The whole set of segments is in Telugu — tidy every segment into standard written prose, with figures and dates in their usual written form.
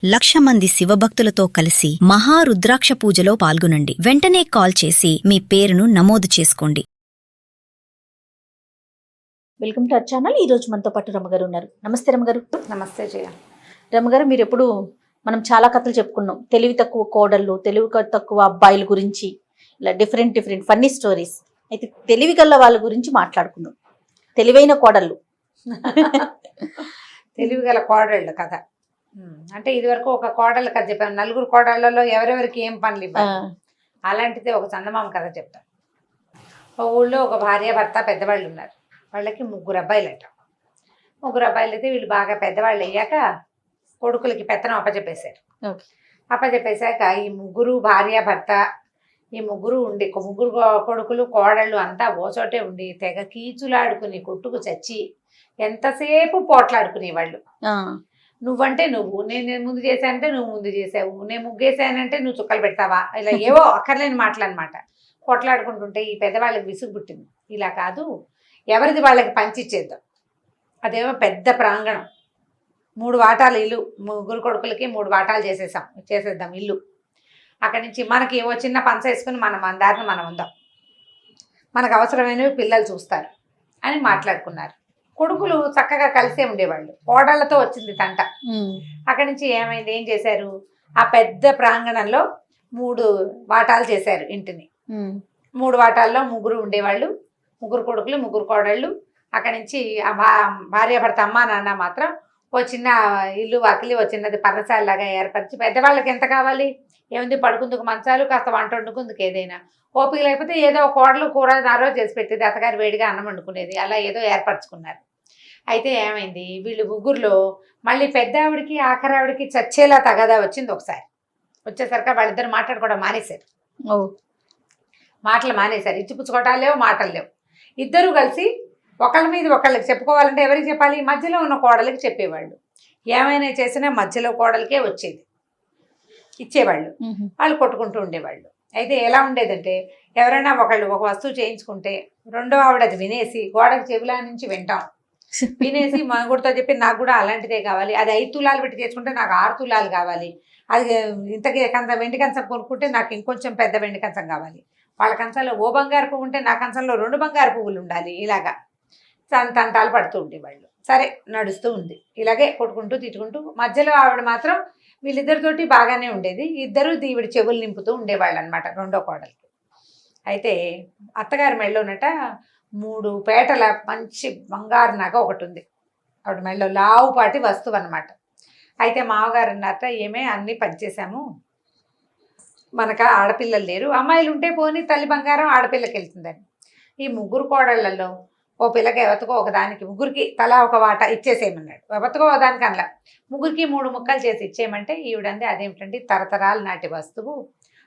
1,00,000 మంది శివభక్తులతో కలిసి మహారుద్రాక్ష పూజలో పాల్గొనండి. వెంటనే కాల్ చేసి మీ పేరును నమోదు చేసుకోండి. Welcome to our channel. ఈ రోజు మనతో పాటు రమ్మగారు ఉన్నారు. నమస్తే రమ్మగారు. నమస్తే జయ. రమ్మగారు, మీరు ఎప్పుడు మనం చాలా కథలు చెప్పుకున్నాం. తెలివి తక్కువ కోడళ్ళు, తెలివి తక్కువ అబ్బాయిల గురించి, ఇలా డిఫరెంట్ ఫన్నీ స్టోరీస్. అయితే తెలివి గల్ల వాళ్ళ గురించి మాట్లాడుకుందాం. తెలివైన కోడళ్ళు. తెలివి గల కోడళ్ళు కథ. అంటే ఇదివరకు ఒక కోడళ్ళ కథ చెప్పాను. 4 కోడళ్లలో ఎవరెవరికి ఏం పనులు ఇవ్వాలి, అలాంటిది ఒక చందమామ కథ చెప్తాను. ఒక ఊళ్ళో ఒక భార్య భర్త పెద్దవాళ్ళు ఉన్నారు. వాళ్ళకి 3 అబ్బాయిలట. 3 అబ్బాయిలు అయితే వీళ్ళు బాగా పెద్దవాళ్ళు అయ్యాక కొడుకులకి పెత్తనం అప్పచెప్పేశారు. అప్పచెప్పేశాక ఈ 3 భార్య భర్త, ఈ 3 ఉండి 3 కొడుకులు కోడళ్ళు అంతా ఓచోటే ఉండి తెగ కీచులాడుకుని కొట్టుకు చచ్చి ఎంతసేపు పోట్లాడుకునేవాళ్ళు. నువ్వంటే నువ్వు, నేను ముందు చేశానంటే నువ్వు ముందు చేసావు, నేను ముగ్గేసానంటే నువ్వు చుక్కలు పెడతావా, ఇలా ఏవో అక్కర్లేని మాటలు అనమాట. కొట్లాడుకుంటుంటే ఈ పెద్దవాళ్ళకి విసుగు పుట్టింది. ఇలా కాదు, ఎవరిది వాళ్ళకి పంచిచ్చేద్దాం. అదేమో పెద్ద ప్రాంగణం, 3 వాటాలు ఇల్లు. 3 కొడుకులకి 3 వాటాలు చేసేద్దాం ఇల్లు. అక్కడి నుంచి మనకి ఓ చిన్న పంచ వేసుకుని మన దారిని మనం ఉందాం, మనకు అవసరమైనవి పిల్లలు చూస్తారు అని మాట్లాడుకున్నారు. కొడుకులు చక్కగా కలిసే ఉండేవాళ్ళు. కోడళ్లతో వచ్చింది తంట. అక్కడి నుంచి ఏమైంది, ఏం చేశారు, ఆ పెద్ద ప్రాంగణంలో 3 వాటాలు చేశారు ఇంటిని. 3 వాటాల్లో 3 ఉండేవాళ్ళు, 3 కొడుకులు 3 కోడళ్ళు. అక్కడి నుంచి ఆ భార్యాభర్త అమ్మ నాన్న మాత్రం ఓ చిన్న ఇల్లు వాకిలి, ఓ చిన్నది పర్ణశాలలాగా ఏర్పరిచి, పెద్దవాళ్ళకి ఎంత కావాలి, ఏముంది, పడుకుందుకు మంచాలు, కాస్త వంట వండుకుందుకు ఏదైనా, ఓపిక లేకపోతే ఏదో కోడలు కూర నారో చేసి పెట్టేది, అత్తగారు వేడిగా అన్నం వండుకునేది, అలా ఏదో ఏర్పరచుకున్నారు. అయితే ఏమైంది, వీళ్ళు 3లో మళ్ళీ పెద్ద ఆవిడికి ఆఖరి ఆవిడికి చచ్చేలా తగదా వచ్చింది. ఒకసారి వచ్చేసరికి వాళ్ళిద్దరు మాట్లాడుకోవడం మానేశారు. మాటలు మానేశారు. ఇచ్చిపుచ్చుకోవటాలు లేవు, మాటలు లేవు. ఇద్దరూ కలిసి ఒకళ్ళ మీద ఒకళ్ళకి చెప్పుకోవాలంటే ఎవరికి చెప్పాలి, మధ్యలో ఉన్న కోడలికి చెప్పేవాళ్ళు. ఏమైనా చేసినా మధ్యలో కోడలికే వచ్చేది, ఇచ్చేవాళ్ళు. వాళ్ళు కొట్టుకుంటూ ఉండేవాళ్ళు. అయితే ఎలా ఉండేదంటే, ఎవరైనా ఒకళ్ళు ఒక వస్తువు చేయించుకుంటే రెండో ఆవిడ అది వినేసి గోడకి చెవిలా నుంచి వింటాం. వినేసి మనగుడితో చెప్పి నాకు కూడా అలాంటిదే కావాలి, అది 5 తులాలు పెట్టి చేసుకుంటే నాకు 6 తులాలు కావాలి, అది ఇంతకీ వెండి కంచం కొనుక్కుంటే నాకు ఇంకొంచెం పెద్ద వెండి కంచం కావాలి, వాళ్ళ కంచంలో ఓ బంగారు పువ్వు ఉంటే నా కంచంలో 2 బంగారు పువ్వులు ఉండాలి, ఇలాగా తంటాలు పడుతూ ఉండేవాళ్ళు. సరే, నడుస్తూ ఉంది ఇలాగే కొట్టుకుంటూ తిట్టుకుంటూ. మధ్యలో ఆవిడ మాత్రం వీళ్ళిద్దరితోటి బాగానే ఉండేది. ఇద్దరు ఈవిడ చెవులు నింపుతూ ఉండేవాళ్ళు అనమాట రెండో కోడలికి. అయితే అత్తగారి మెళ్ళోనట 3 పేటల మంచి బంగారు నగ ఒకటి ఉంది. ఆవిడ మెళ్ళో లావుపాటి వస్తువు అనమాట. అయితే మామగారు అన్నారట, ఏమే అన్నీ పనిచేసాము, మనకు ఆడపిల్లలు లేరు, అమ్మాయిలు ఉంటే పోనీ తల్లి బంగారం ఆడపిల్లకి వెళ్తుందని. ఈ 3 కోడళ్లలో ఓ పిల్లకి ఎవతకో ఒకదానికి 3కి తలా ఒక వాటా ఇచ్చేసేయమన్నాడు. ఎవతకో ఒకదానికి అనలా, 3కి 3 ముక్కలు చేసి ఇచ్చేయమంటే ఈవిడంది, అదేమిటండి, తరతరాలు నాటి వస్తువు,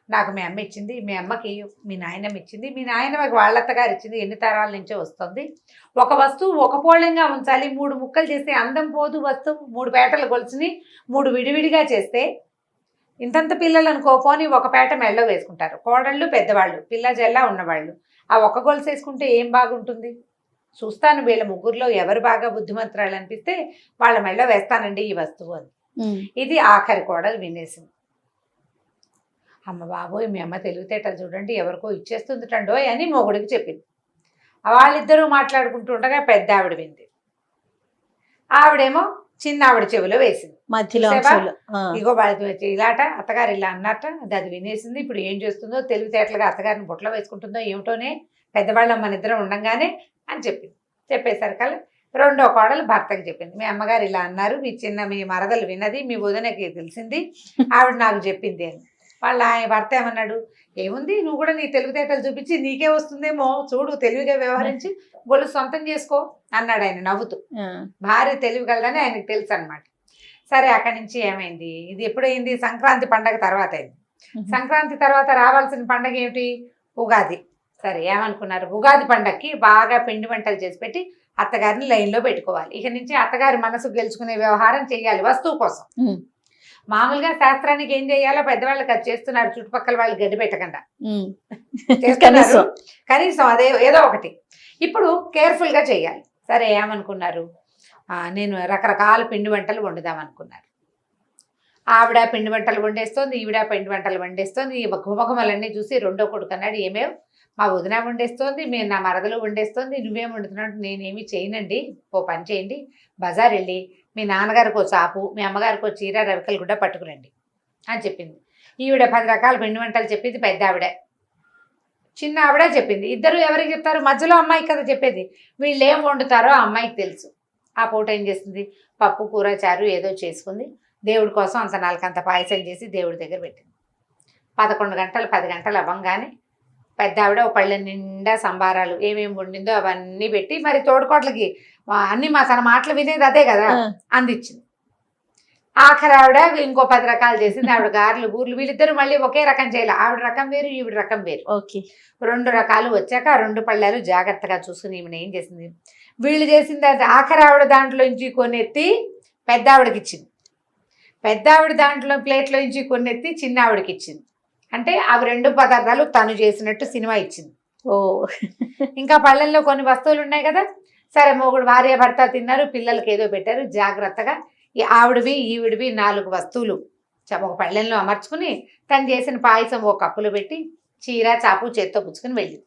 నాకు మీ అమ్మ ఇచ్చింది, మీ అమ్మకి మీ నాయనమ్మ ఇచ్చింది, మీ నాయనమ్మకి వాళ్ళత్తగారు ఇచ్చింది, ఎన్ని తరాల నుంచో వస్తుంది, ఒక వస్తువు ఒక పోళంగా ఉంచాలి, 3 ముక్కలు చేస్తే అందం పోదు వస్తువు, 3 పేటలు గొలుసుని 3 విడివిడిగా చేస్తే ఇంతంత పిల్లలు అనుకో, పోనీ ఒక పేట మెళ్ళో వేసుకుంటారు కోడళ్ళు పెద్దవాళ్ళు, పిల్ల జల్లా ఉన్నవాళ్ళు. ఆ ఒక్క గొలుసు వేసుకుంటే ఏం బాగుంటుంది, చూస్తాను వీళ్ళ 3లో ఎవరు బాగా బుద్ధిమంతురాలు అనిపిస్తే వాళ్ళ మెళ్ళో వేస్తానండి ఈ వస్తువు అని. ఇది ఆఖరి కోడలు వినేసింది. అమ్మ బాబోయ్, మీ అమ్మ తెలివితేటలు చూడండి, ఎవరికో ఇచ్చేస్తుంది టండోయ్ అని మొగుడికి చెప్పింది. వాళ్ళిద్దరూ మాట్లాడుకుంటూ ఉండగా పెద్ద ఆవిడ వింది. ఆవిడేమో చిన్న ఆవిడ చెవిలో వేసింది. మధ్యలో ఇగో వాళ్ళకి ఇలాట, అత్తగారు ఇలా అన్నట్ట, అది వినేసింది. ఇప్పుడు ఏం చేస్తుందో, తెలివితేటలుగా అత్తగారిని బుట్టలో వేసుకుంటుందో ఏమిటోనే, పెద్దవాళ్ళం మన ఇద్దరం ఉండంగానే అని చెప్పింది. చెప్పేసరికల్లా రెండో కోడలు భర్తకి చెప్పింది, మీ అమ్మగారు ఇలా అన్నారు, మీ మరదలు విన్నది, మీ వదినకి తెలిసింది, ఆవిడ నాకు చెప్పింది అని. ఆయన భర్త ఏమన్నాడు, ఏముంది, నువ్వు కూడా నీ తెలివితేటలు చూపించి నీకే వస్తుందేమో చూడు, తెలివిగా వ్యవహరించి గొల్లు సొంతం చేసుకో అన్నాడు ఆయన నవ్వుతూ. భార్య తెలివి కలదని ఆయనకు తెలుసు అనమాట. సరే, అక్కడి నుంచి ఏమైంది, ఇది ఎప్పుడైంది, సంక్రాంతి పండగ తర్వాత అయింది. సంక్రాంతి తర్వాత రావాల్సిన పండగ ఏమిటి, ఉగాది. సరే, ఏమనుకున్నారు, ఉగాది పండగకి బాగా పిండి వంటలు చేసి పెట్టి అత్తగారిని లైన్లో పెట్టుకోవాలి. ఇక నుంచి అత్తగారి మనసు గెలుచుకునే వ్యవహారం చేయాలి వస్తువు కోసం. మామూలుగా శాస్త్రానికి ఏం చేయాలో పెద్దవాళ్ళకి అది చేస్తున్నారు, చుట్టుపక్కల వాళ్ళు గడ్డి పెట్టకుండా కనీసం అదే ఏదో ఒకటి. ఇప్పుడు కేర్ఫుల్గా చేయాలి. సరే, ఏమనుకున్నారు, నేను రకరకాల పిండి వంటలు వండుదాం అనుకున్నారు. ఆవిడ పిండి వంటలు వండేస్తోంది, ఈవిడ పిండి వంటలు వండేస్తోంది. ఈ గుమగుమలన్నీ చూసి రెండో కొడుకు అన్నాడు, ఏమేవ్ మా వదిన వండేస్తోంది, మీరు నా మరదలు వండేస్తోంది, నువ్వేం వండుతున్నావు? నేనేమి చేయనండి, ఓ పని చేయండి, బజార్ వెళ్ళి మీ నాన్నగారికి ఓ చాపు, మీ అమ్మగారికి ఓ చీర, రవికలు గుడ్డ పట్టుకురండి అని చెప్పింది. ఈవిడ 10 రకాల పిండి వంటలు చెప్పింది పెద్ద ఆవిడ. చిన్న ఆవిడ చెప్పింది. ఇద్దరు ఎవరికి చెప్తారు? మధ్యలో అమ్మాయి కదా చెప్పేది. వీళ్ళు ఏం వండుతారో ఆ అమ్మాయికి తెలుసు. ఆ పూట ఏం చేసింది, పప్పు కూర చారు ఏదో చేసుకుంది. దేవుడి కోసం అంత నాలుకంత పాయసం చేసి దేవుడి దగ్గర పెట్టింది. 11 గంటలు 10 గంటలు అవ్వంగానే పెద్ద ఆవిడ ఓ పళ్ళె నిండా సంబారాలు ఏమేమి వండిందో అవన్నీ పెట్టి, మరి తోడుకోట్లకి అన్ని తన మాటలు వినేది అదే కదా, అందించింది. ఆఖరి ఆవిడ ఇంకో 10 రకాలు చేసింది. ఆవిడ గారెలు బూర్లు, వీళ్ళిద్దరు మళ్ళీ ఒకే రకం చేయాలి. ఆవిడ రకం వేరు, ఈవిడ రకం వేరు. ఓకే. 2 రకాలు వచ్చాక ఆ 2 పళ్ళాలు జాగ్రత్తగా చూసుకుని ఈమెను ఏం చేసింది, వీళ్ళు చేసింది ఆఖరి ఆవిడ దాంట్లోంచి కొన్నెత్తి పెద్ద ఆవిడకి ఇచ్చింది. పెద్ద ఆవిడ దాంట్లో ప్లేట్లో నుంచి కొన్నెత్తి చిన్న ఆవిడకి ఇచ్చింది. అంటే అవి 2 పదార్థాలు తను చేసినట్టు సినిమా ఇచ్చింది. ఓ. ఇంకా పళ్ళల్లో కొన్ని వస్తువులు ఉన్నాయి కదా, సరే మొగుడు భార్య భర్త తిన్నారు, పిల్లలకి ఏదో పెట్టారు. జాగ్రత్తగా ఈ ఆవిడవి ఈవిడివి 4 వస్తువులు ఒక పళ్ళెంలో అమర్చుకుని తను చేసిన పాయసం ఓ కప్పులో పెట్టి చీర చాపు చేత్తో పుచ్చుకుని వెళ్ళింది.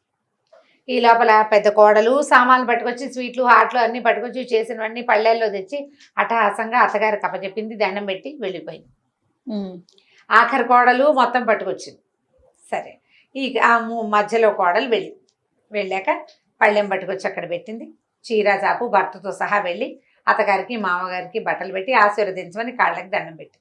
ఈ లోపల పెద్ద కోడలు సామాన్లు పట్టుకొచ్చి స్వీట్లు హాట్లు అన్నీ పట్టుకొచ్చి చేసినవన్నీ పళ్ళెల్లో తెచ్చి అట్టహాసంగా అత్తగారికి అప్పచెప్పింది, దండం పెట్టి వెళ్ళిపోయింది. ఆఖరి కోడలు మొత్తం పట్టుకొచ్చింది. సరే, ఈ మధ్యలో కోడలు వెళ్ళాక పళ్ళెం పట్టుకొచ్చి అక్కడ పెట్టింది. చీర చాపు భర్తతో సహా వెళ్ళి అత్తగారికి మామగారికి బట్టలు పెట్టి ఆశీర్వదించమని కాళ్ళకి దండం పెట్టి,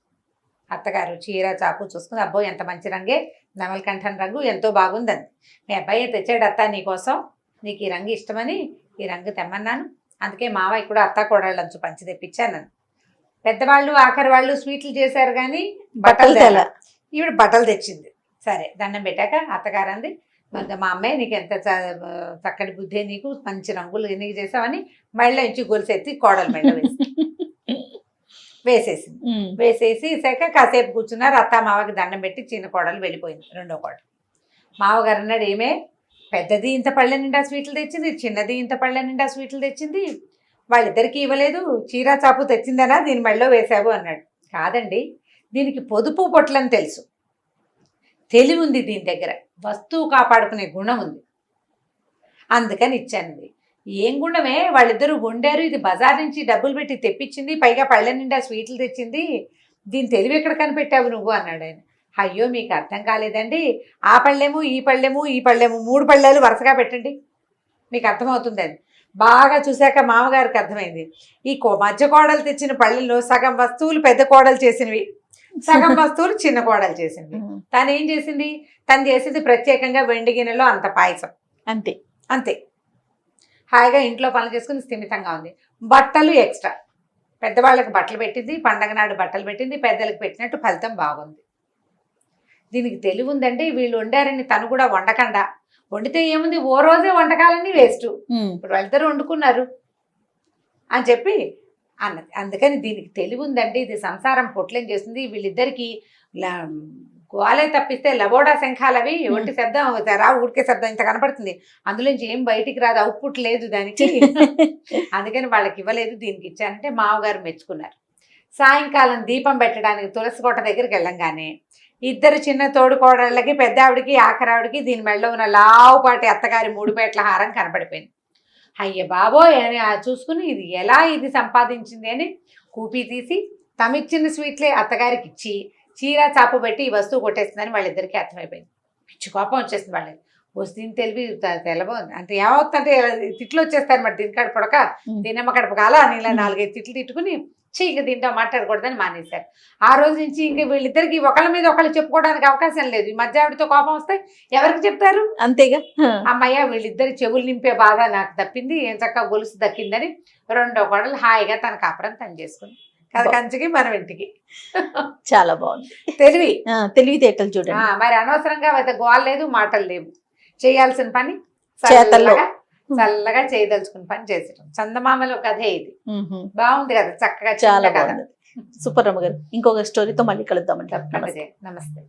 అత్తగారు చీర చాపు చూసుకుని, అబ్బో ఎంత మంచి రంగే, నెమలికంఠన్ రంగు ఎంతో బాగుందండి. మీ అబ్బాయి తెచ్చాడు అత్త నీకోసం, నీకు ఈ రంగు ఇష్టమని ఈ రంగు తెమ్మన్నాను, అందుకే మావయ్య కూడా అత్త కోడళ్ళంచు పంచి తెప్పించాను. పెద్దవాళ్ళు ఆఖరి వాళ్ళు స్వీట్లు చేశారు కానీ బట్టలు తెల. ఈవిడ బట్టలు తెచ్చింది. సరే, దండం పెట్టాక అత్తగారు అంది, మా అమ్మాయి నీకు ఎంత చక్కటి బుద్ధే, నీకు మంచి రంగులు నీకు చేసావని మెళ్ళ నుంచి గొలుసెత్తి కోడలు మెళ్ళ వేసేసింది. వేసేసాక కాసేపు కూర్చున్నారు. అత్త మావకి దండం పెట్టి చిన్న కోడలు వెళ్ళిపోయింది. రెండో కోడలు మావగారు అన్నాడు, ఏమే పెద్దది ఇంత పళ్ళ నిండా స్వీట్లు తెచ్చింది, చిన్నది ఇంత పళ్ళ నిండా స్వీట్లు తెచ్చింది, వాళ్ళిద్దరికీ ఇవ్వలేదు, చీర చాపు తెచ్చిందనా దీని మెళ్ళో వేశావు అన్నాడు. కాదండి, దీనికి పొదుపు పొట్లని తెలుసు, తెలివి ఉంది దీని దగ్గర, వస్తువు కాపాడుకునే గుణం ఉంది, అందుకని ఇచ్చానండి. ఏం గుణమే, వాళ్ళిద్దరూ వండారు, ఇది బజార్ నుంచి డబ్బులు పెట్టి తెప్పించింది, పైగా పళ్ళ నిండా స్వీట్లు తెచ్చింది, దీని తెలివి ఎక్కడ కనిపెట్టావు నువ్వు అన్నాడు ఆయన. అయ్యో మీకు అర్థం కాలేదండి, ఆ పళ్ళెము ఈ పళ్ళెము ఈ పళ్ళెము 3 పళ్ళాలు వరుసగా పెట్టండి, మీకు అర్థమవుతుంది అని. బాగా చూశాక మామగారికి అర్థమైంది, ఈ మధ్య కోడలు తెచ్చిన పళ్ళెల్లో సగం వస్తువులు పెద్ద కోడలు చేసినవి, సగం వస్తువులు చిన్న కోడలు చేసినవి. తను ఏం చేసింది, తను చేసింది ప్రత్యేకంగా వెండి గిన్నెలో అంత పాయసం, అంతే అంతే. హాయిగా ఇంట్లో పనులు చేసుకుని స్థిమితంగా ఉంది. బట్టలు ఎక్స్ట్రా, పెద్దవాళ్ళకి బట్టలు పెట్టింది, పండగ నాడు బట్టలు పెట్టింది, పెద్దలకు పెట్టినట్టు ఫలితం బాగుంది. దీనికి తెలివి ఉందండి. వీళ్ళు వండారని తను కూడా వండకుండా, వండితే ఏముంది ఓ రోజే వంటకాలన్నీ వేస్ట్, ఇప్పుడు వాళ్ళిద్దరు వండుకున్నారు అని చెప్పి అన్నది. అందుకని దీనికి తెలివి ఉందండి, ఇది సంసారం పొట్లేం చేస్తుంది. వీళ్ళిద్దరికి గోలే తప్పిస్తే లబోడా శంఖాలవి ఒంటి శబ్దం రావు, ఊరికే శబ్దం ఇంత కనపడుతుంది, అందులోంచి ఏం బయటికి రాదు, అవుట్పుట్ లేదు దానికి, అందుకని వాళ్ళకి ఇవ్వలేదు, దీనికి ఇచ్చానంటే మామగారు మెచ్చుకున్నారు. సాయంకాలం దీపం పెట్టడానికి తులసి కోట దగ్గరికి వెళ్ళంగానే ఇద్దరు చిన్న తోడు కోడళ్ళకి, పెద్ద ఆవిడికి ఆఖరావిడికి దీని మెళ్ళలో ఉన్న లావుపాటి అత్తగారి 3 పేట్ల హారం కనపడిపోయింది. అయ్య బాబోయ్ అని చూసుకుని ఇది ఎలా ఇది సంపాదించింది అని కూపీ తీసి తమిచ్చిన స్వీట్లే అత్తగారికి ఇచ్చి చీర చాపు పెట్టి ఈ వస్తువు కొట్టేస్తుందని వాళ్ళిద్దరికీ అర్థమైపోయింది. పిచ్చి కోపం వచ్చేసింది వాళ్ళకి. వస్తుంది తెలివి తెలబోంది అంటే ఏమవుతుందంటే తిట్లు వచ్చేస్తారు మరి, దీనికాడ పొడక దీనమ్మ కడప కాల అని ఇలా 4-5 తిట్లు తిట్టుకుని ఇంక దీంతో మాట్లాడకూడదని మానేశారు. ఆ రోజు నుంచి ఇంక వీళ్ళిద్దరికి ఒకళ్ళ మీద ఒకళ్ళు చెప్పుకోవడానికి అవకాశం లేదు. ఈ మధ్య ఆవిడతో కోపం వస్తే ఎవరికి చెప్తారు, అంతేగా. అమ్మయ్య వీళ్ళిద్దరి చెవులు నింపే బాధ నాకు తప్పింది, ఏం చక్కగా గొలుసు దక్కిందని రెండో కోడలు హాయిగా తన కాపురం తను చేసుకుంది. కథ కంచికి మనం ఇంటికి. చాలా బాగుంది. తెలివితేటలు చూడండి. మరి అనవసరంగా గోల్ లేదు మాటలు లేవు, చేయాల్సిన పని చల్లగా చేయదలుచుకున్న పని చేసడం. చందమామలో కథే ఇది. బాగుంది కదా, చక్కగా చాలా బాగుంది. సూపర్ రమ్మ గారు, ఇంకొక స్టోరీతో మళ్ళీ కలుద్దామండి. నమస్తే.